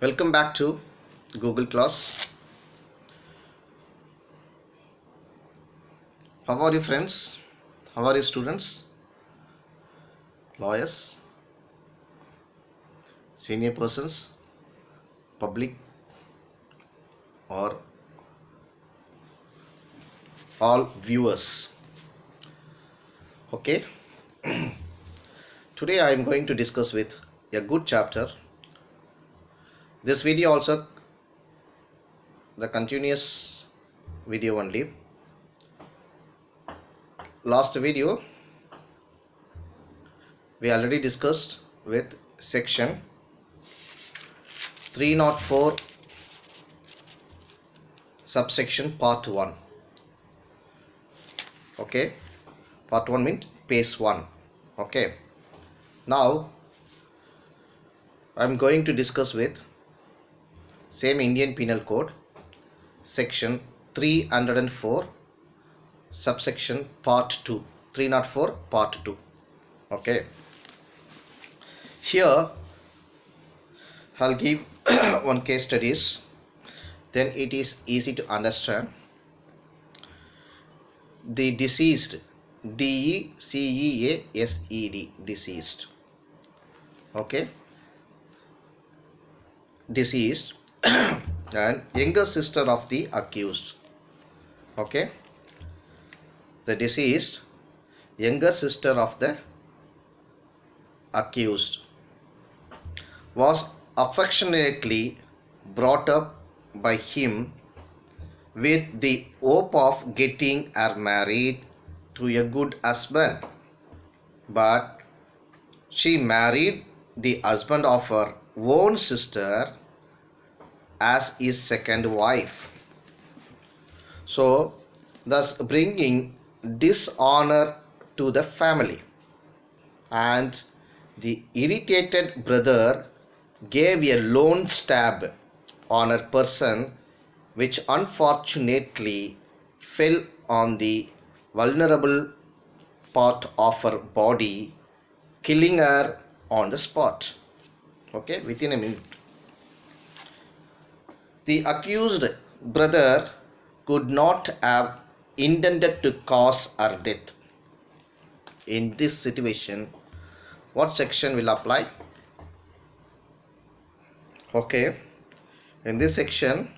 Welcome back to Google class. How are you, friends? How are you, students? Lawyers, senior persons, public, or all viewers? Okay. Today I am going to discuss with a good chapter. This video also the continuous video only. Last video we already discussed with section 304 subsection part 1. Okay, part 1 means phase 1. Okay, now I am going to discuss with same Indian Penal Code section 304 subsection part 2, 304 part 2. Okay, here I'll give one case studies, then it is easy to understand. The deceased, DECEASED, deceased. Okay, deceased and younger sister of the accused. Okay, the deceased younger sister of the accused was affectionately brought up by him with the hope of getting her married to a good husband, but she married the husband of her own sister as his second wife, so thus bringing dishonor to the family. And the irritated brother gave a lone stab on her person, which unfortunately fell on the vulnerable part of her body, killing her on the spot. Okay, within a minute. The accused brother could not have intended to cause her death. In this situation, what section will apply? Okay, in this section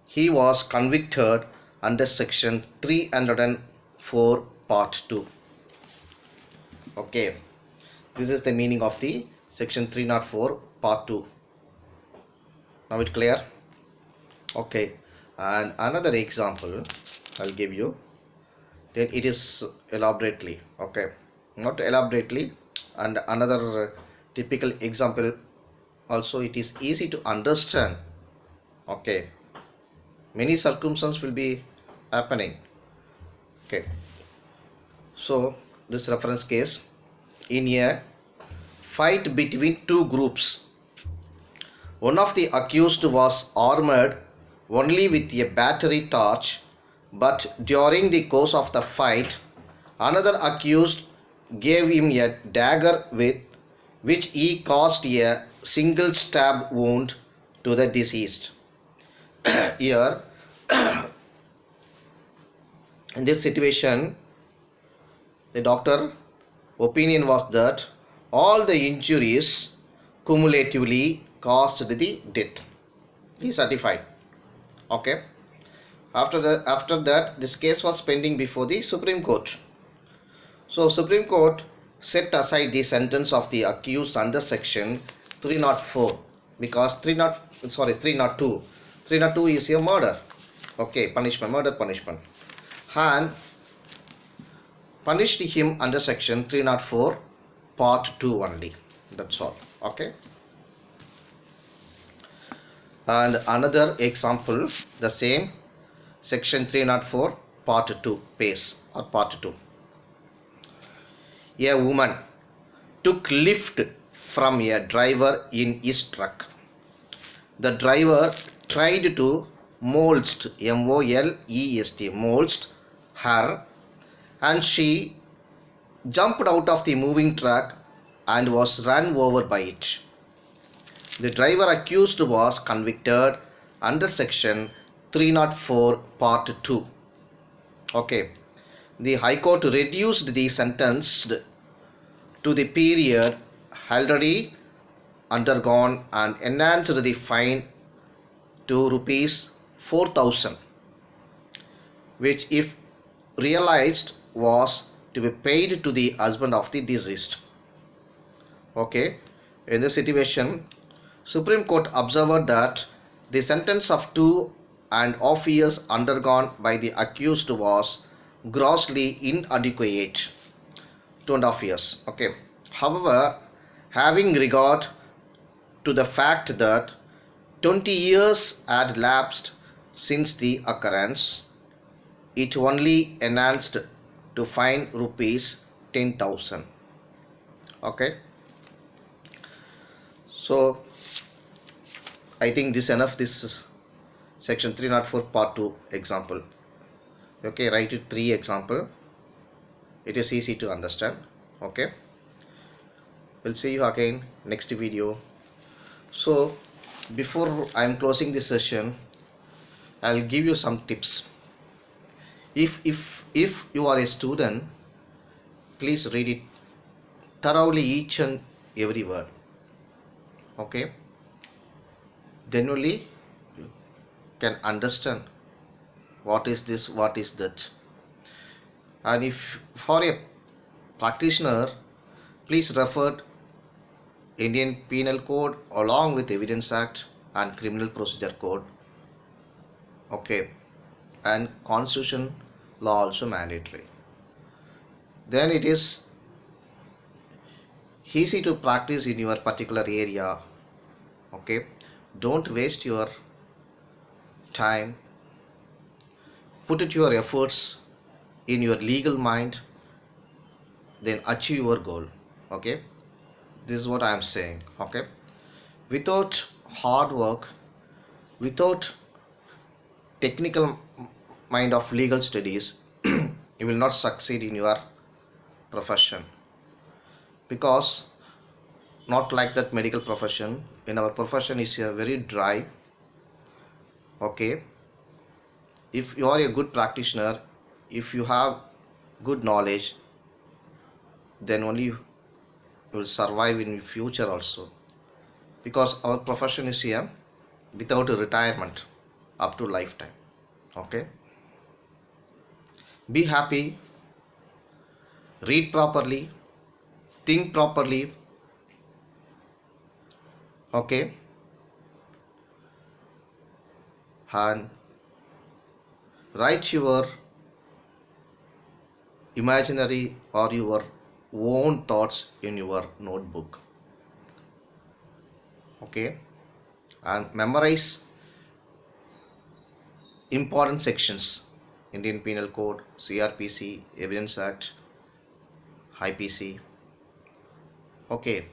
he was convicted under section 304 part 2. Okay, this is the meaning of the section 304 part 2. Now it clear? Okay, and another example I'll give you, then it is elaborately. Okay, not elaborately, and another typical example also, it is easy to understand. Okay, many circumstances will be happening. Okay, so this reference case, in a fight between two groups, one of the accused was armed only with a battery torch, but during the course of the fight, another accused gave him a dagger with which he caused a single stab wound to the deceased. Here, in this situation, the doctor opinion was that all the injuries cumulatively caused the death. He certified. Okay. After that, this case was pending before the Supreme Court. So Supreme Court set aside the sentence of the accused under section 304 because 302 is a murder. Okay, punishment, murder punishment, and punished him under section 304 part 2 only. That's all. Okay, and another example, the same section 304 part 2 pace or part 2. A woman took lift from a driver in his truck. The driver tried to molest, M-O-L-E-S-T, molest her, and she jumped out of the moving truck and was run over by it. The driver accused was convicted under section 304 part 2. Okay. The High Court reduced the sentence to the period already undergone and enhanced the fine to rupees 4,000, which if realized was to be paid to the husband of the deceased. Okay. In this situation, Supreme Court observed that the sentence of 2.5 years undergone by the accused was grossly inadequate. 2.5 years. Okay. However, having regard to the fact that 20 years had lapsed since the occurrence, it only enhanced to fine rupees 10,000. Okay. So I think this enough, this section 304 part 2 example. Okay, write it 3 example. It is easy to understand. Okay, we'll see you again next video. So before I am closing this session, I'll give you some tips. If you are a student, please read it thoroughly, each and every word. Okay, then only you can understand what is this, what is that. And if for a practitioner, please refer Indian Penal Code along with Evidence Act and Criminal Procedure Code. Okay, and Constitution law also mandatory. Then it is easy to practice in your particular area. Okay, don't waste your time, put it your efforts in your legal mind, then achieve your goal. Okay, this is what I am saying. Okay, without hard work, without technical mind of legal studies, you will not succeed in your profession, because not like that medical profession. In our profession is a very dry. Okay, if you are a good practitioner, if you have good knowledge, then only you will survive in future also, because our profession is here without a retirement up to lifetime. Okay, be happy, read properly, think properly. Okay, and write your imaginary or your own thoughts in your notebook. Okay, and memorize important sections: Indian Penal Code, CRPC, Evidence Act, IPC. Okay,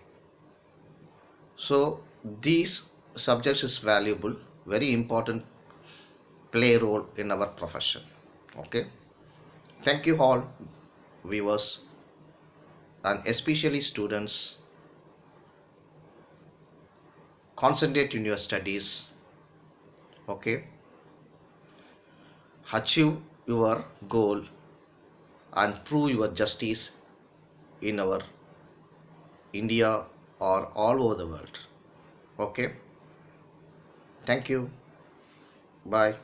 so these subjects is valuable, very important, play a role in our profession. Okay, thank you all viewers, and especially students. Concentrate in your studies. Okay, achieve your goal and prove your justice in our India or all over the world. Okay, thank you, bye.